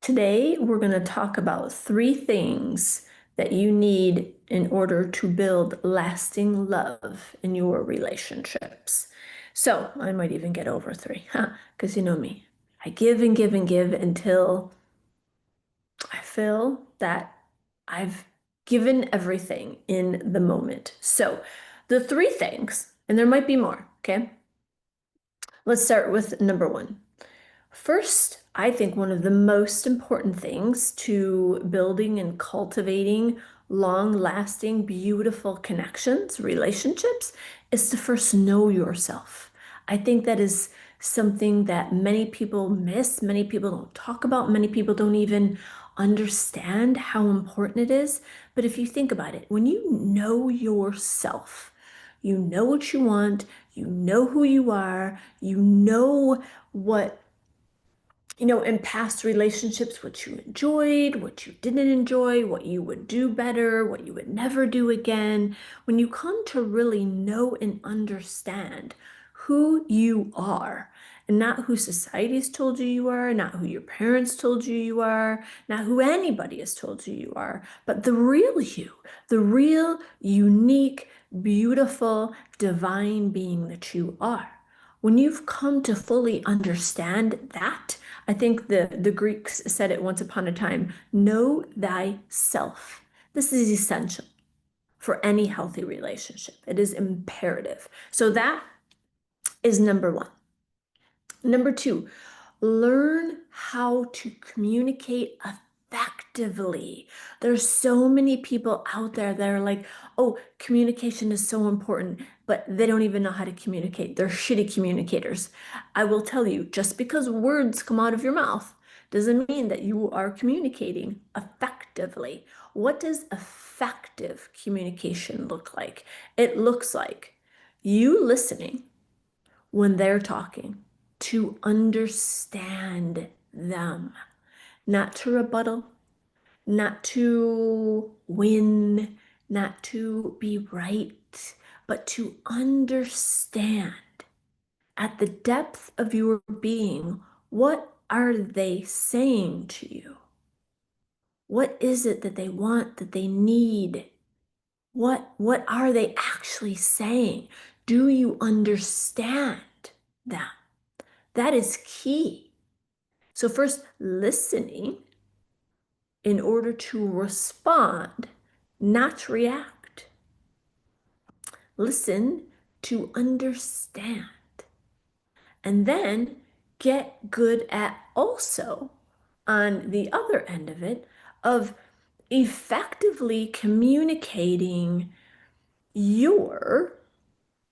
Today, we're going to talk about three things that you need in order to build lasting love in your relationships. So, I might even get over three, huh? Because you know me. I give and give and give until I feel that I've given everything in the moment. So, the three things, and there might be more, okay? Let's start with number one. First, I think one of the most important things to building and cultivating long-lasting, beautiful connections, relationships, is to first know yourself. I think that is something that many people miss, many people don't talk about, many people don't even understand how important it is. But if you think about it, when you know yourself, you know what you want, you know who you are, you know what in past relationships, what you enjoyed, what you didn't enjoy, what you would do better, what you would never do again. When you come to really know and understand who you are, and not who society's told you you are, not who your parents told you you are, not who anybody has told you you are, but the real you, the real, unique, beautiful, divine being that you are. When you've come to fully understand that, I think the Greeks said it once upon a time, know thyself. This is essential for any healthy relationship. It is imperative. So that is number one. Number two, learn how to communicate effectively. There's so many people out there that are like, oh, communication is so important, but they don't even know how to communicate. They're shitty communicators. I will tell you, just because words come out of your mouth doesn't mean that you are communicating effectively. What does effective communication look like? It looks like you listening when they're talking, to understand them, not to rebuttal, not to win, not to be right, but to understand at the depth of your being, what are they saying to you? What is it that they want, that they need? What are they actually saying? Do you understand them? That is key. So first, listening in order to respond, not react. Listen to understand. And then get good at also, on the other end of it, of effectively communicating your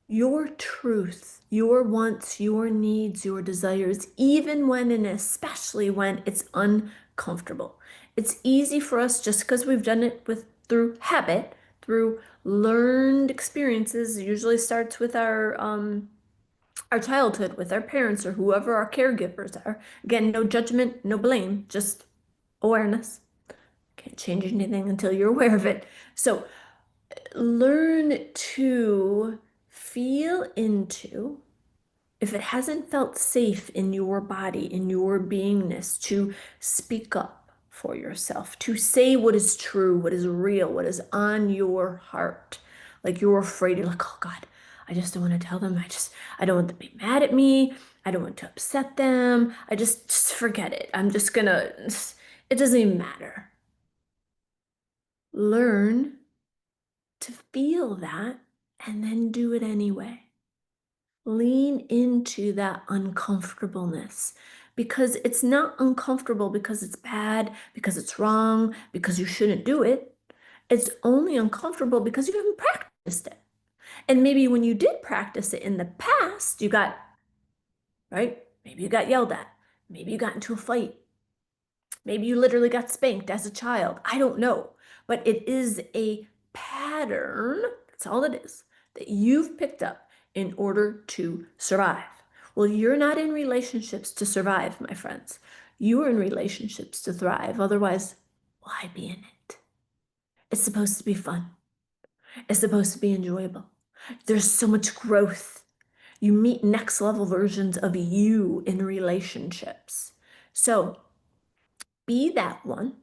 your truth, your wants, your needs, your desires, even when and especially when it's uncomfortable. It's easy for us just because we've done it through habit, through learned experiences. It usually starts with our childhood, with our parents or whoever our caregivers are. Again, no judgment, no blame, just awareness. Can't change anything until you're aware of it. So learn to feel into, if it hasn't felt safe in your body, in your beingness, to speak up for yourself, to say what is true, what is real, what is on your heart. Like you're afraid, you're like, oh God, I just don't want to tell them. I don't want them to be mad at me. I don't want to upset them. I just forget it. I'm just gonna, it doesn't even matter. Learn to feel that and then do it anyway. Lean into that uncomfortableness because it's not uncomfortable because it's bad, because it's wrong, because you shouldn't do it. It's only uncomfortable because you haven't practiced it. And maybe when you did practice it in the past, you got, right? Maybe you got yelled at. Maybe you got into a fight. Maybe you literally got spanked as a child. I don't know. But it is a pattern, that's all it is, that you've picked up in order to survive. Well, you're not in relationships to survive, my friends. You're in relationships to thrive. Otherwise, why be in it? It's supposed to be fun. It's supposed to be enjoyable. There's so much growth. You meet next level versions of you in relationships. So Be that one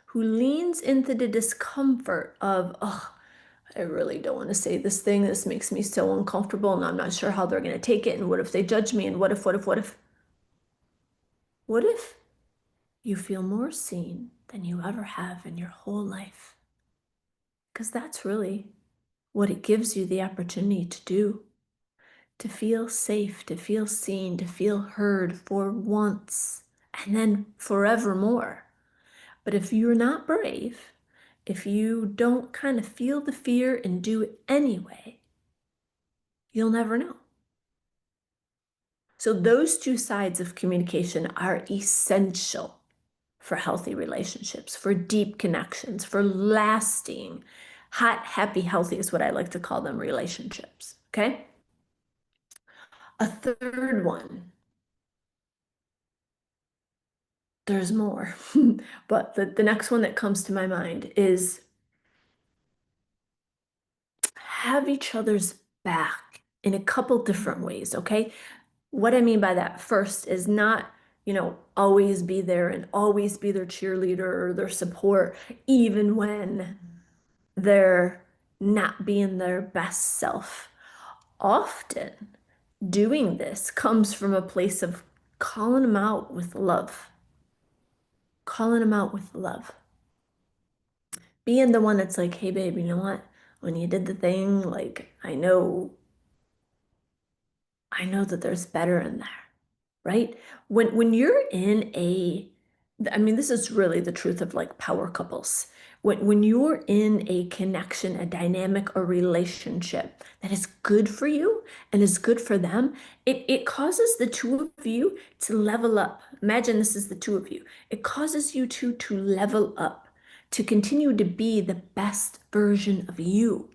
who leans into the discomfort of, oh, I really don't want to say this thing. This makes me so uncomfortable, and I'm not sure how they're going to take it. And what if they judge me? And what if, what if, what if? What if you feel more seen than you ever have in your whole life? Because that's really what it gives you the opportunity to do, to feel safe, to feel seen, to feel heard for once, and then forevermore. But if you're not brave, if you don't kind of feel the fear and do it anyway, you'll never know. So those two sides of communication are essential for healthy relationships, for deep connections, for lasting, hot, happy, healthy is what I like to call them relationships. Okay. A third one, there's more, but the next one that comes to my mind is have each other's back in a couple different ways. Okay. What I mean by that first is not, always be there and always be their cheerleader or their support, even when they're not being their best self. Often doing this comes from a place of calling them out with love, calling them out with love. Being the one that's like, hey, babe, you know what? When you did the thing, like, I know that there's better in there, right? When you're in I mean, this is really the truth of like power couples. When you're in a connection, a dynamic, a relationship that is good for you and is good for them, it causes the two of you to level up. Imagine this is the two of you. It causes you two to level up, to continue to be the best version of you.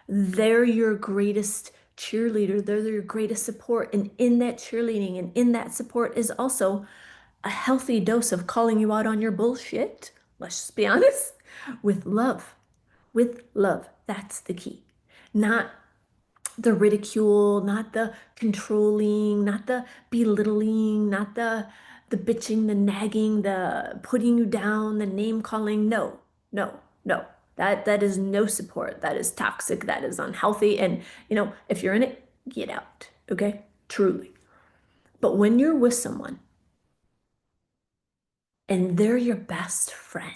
They're your greatest cheerleader. They're your greatest support. And in that cheerleading and in that support is also a healthy dose of calling you out on your bullshit. Let's just be honest. With love. With love. That's the key. Not the ridicule, not the controlling, not the belittling, not the bitching, the nagging, the putting you down, the name calling. No, no, no. That is no support. That is toxic. That is unhealthy. And if you're in it, get out. Okay? Truly. But when you're with someone and they're your best friend,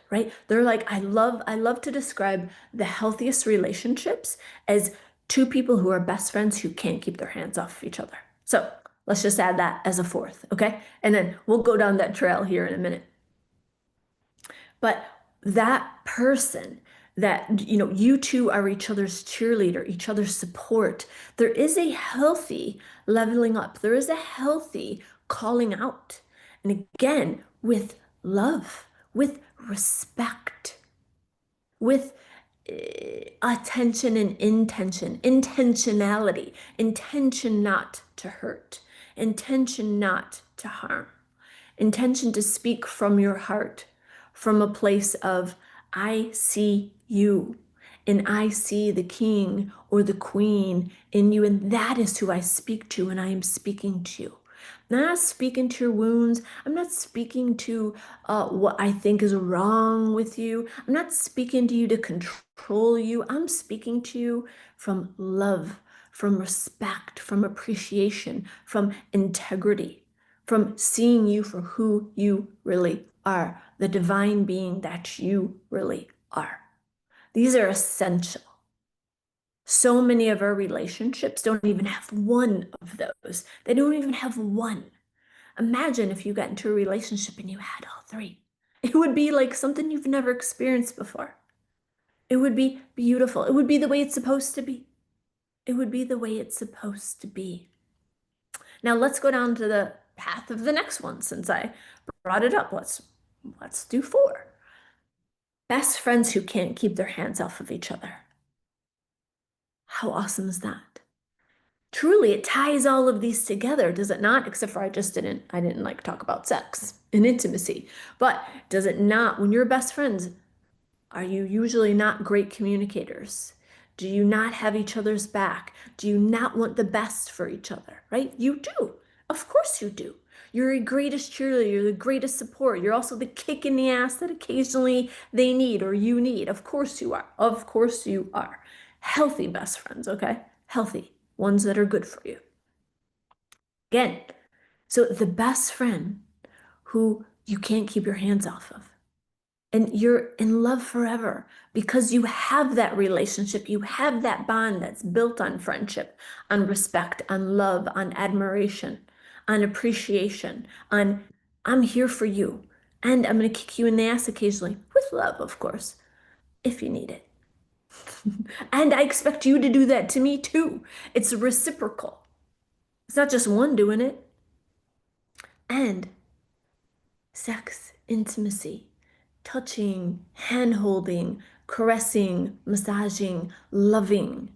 right? They're like, I love to describe the healthiest relationships as two people who are best friends who can't keep their hands off each other. So let's just add that as a fourth, okay? And then we'll go down that trail here in a minute. But that person that, you two are each other's cheerleader, each other's support, there is a healthy leveling up. There is a healthy calling out. And again, with love, with respect, with attention and intention, intentionality, intention not to hurt, intention not to harm, intention to speak from your heart, from a place of, I see you and I see the king or the queen in you, and that is who I speak to, and I am speaking to you. I'm not speaking to your wounds. I'm not speaking to what I think is wrong with you. I'm not speaking to you to control you. I'm speaking to you from love, from respect, from appreciation, from integrity, from seeing you for who you really are, the divine being that you really are. These are essential. So many of our relationships don't even have one of those. They don't even have one. Imagine if you got into a relationship and you had all three. It would be like something you've never experienced before. It would be beautiful. It would be the way it's supposed to be. It would be the way it's supposed to be. Now let's go down to the path of the next one since I brought it up. Let's do four. Best friends who can't keep their hands off of each other. How awesome is that? Truly, it ties all of these together, does it not? Except for I didn't like talk about sex and intimacy. But does it not, when you're best friends, are you usually not great communicators? Do you not have each other's back? Do you not want the best for each other, right? You do. Of course you do. You're a greatest cheerleader. You're the greatest support. You're also the kick in the ass that occasionally they need or you need. Of course you are. Of course you are. Healthy best friends, okay? Healthy ones that are good for you. Again, so the best friend who you can't keep your hands off of. And you're in love forever because you have that relationship. You have that bond that's built on friendship, on respect, on love, on admiration, on appreciation, on I'm here for you. And I'm going to kick you in the ass occasionally with love, of course, if you need it. And I expect you to do that to me too. It's reciprocal. It's not just one doing it. And sex, intimacy, touching, hand holding, caressing, massaging, loving,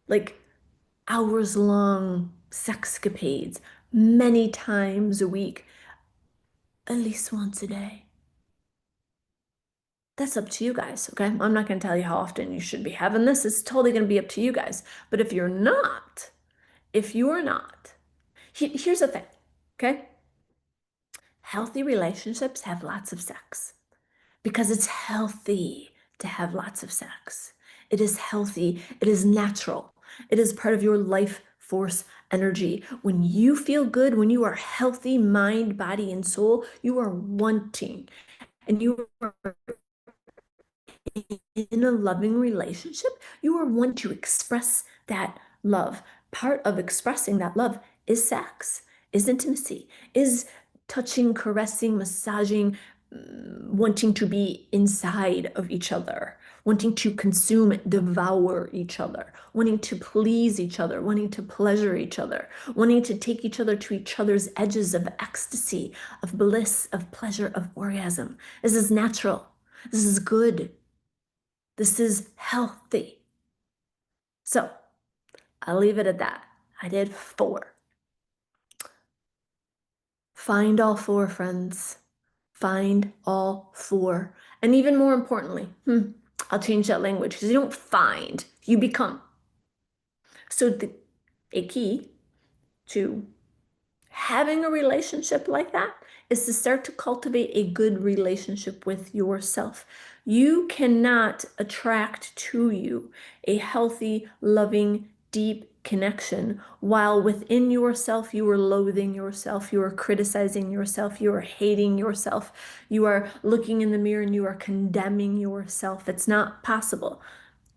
like hours long sexcapades, many times a week, at least once a day. That's up to you guys, okay? I'm not going to tell you how often you should be having this. It's totally going to be up to you guys. But if you are not, here's the thing, okay? Healthy relationships have lots of sex, because it's healthy to have lots of sex. It is healthy. It is natural. It is part of your life force energy. When you feel good, when you are healthy, mind, body, and soul, you are wanting and you are in a loving relationship, you are one to express that love. Part of expressing that love is sex, is intimacy, is touching, caressing, massaging, wanting to be inside of each other, wanting to consume, devour each other, wanting to please each other, wanting to pleasure each other, wanting to take each other to each other's edges of ecstasy, of bliss, of pleasure, of orgasm. This is natural. This is good. This is healthy. So I'll leave it at that. I did 4. Find all 4, friends. Find all 4. And even more importantly, I'll change that language because you don't find, you become. So a key to having a relationship like that is to start to cultivate a good relationship with yourself. You cannot attract to you a healthy, loving, deep connection while within yourself you are loathing yourself, you are criticizing yourself, you are hating yourself, you are looking in the mirror and you are condemning yourself. It's not possible.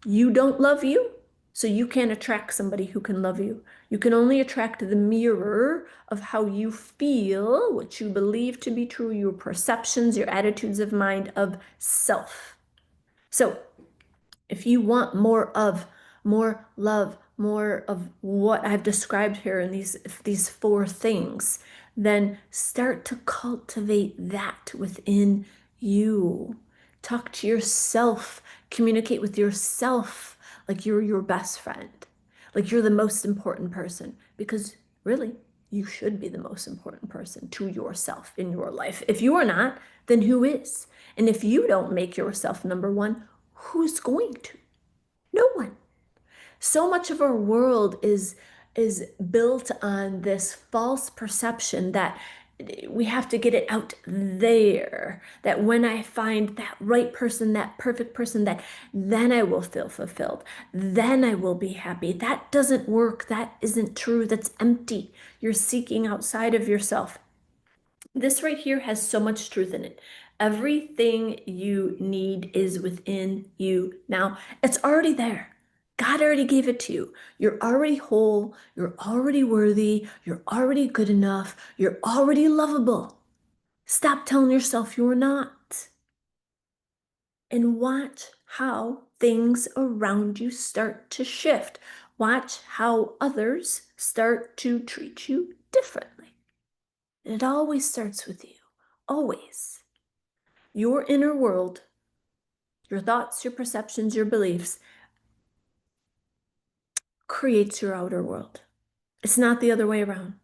You don't love you, so you can't attract somebody who can love you. You can only attract the mirror of how you feel, what you believe to be true, your perceptions, your attitudes of mind, of self. So if you want more love, more of what I've described here in these 4 things, then start to cultivate that within you. Talk to yourself, communicate with yourself like you're your best friend, like you're the most important person, because really, you should be the most important person to yourself in your life. If you are not, then who is? And if you don't make yourself number 1, who's going to? No one. So much of our world is built on this false perception that we have to get it out there, that when I find that right person, that perfect person, that then I will feel fulfilled, then I will be happy. That doesn't work. That isn't true. That's empty. You're seeking outside of yourself. This right here has so much truth in it. Everything you need is within you now. It's already there. God already gave it to you. You're already whole. You're already worthy. You're already good enough. You're already lovable. Stop telling yourself you're not. And watch how things around you start to shift. Watch how others start to treat you differently. It always starts with you. Always. Your inner world, your thoughts, your perceptions, your beliefs creates your outer world. It's not the other way around.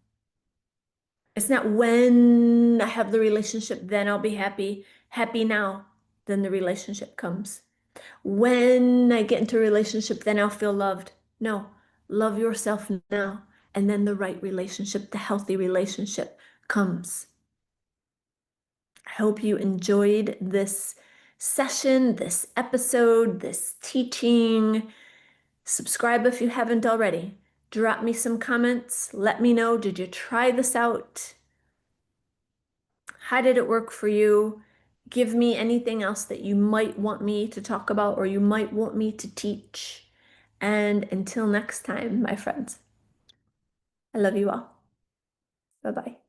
It's not when I have the relationship, then I'll be happy. Happy now, then the relationship comes. When I get into a relationship, then I'll feel loved. No, love yourself now, and then the right relationship, the healthy relationship comes. I hope you enjoyed this session, this episode, this teaching. Subscribe if you haven't already. Drop me some comments. Let me know, did you try this out? How did it work for you? Give me anything else that you might want me to talk about or you might want me to teach. And until next time, my friends, I love you all. Bye-bye.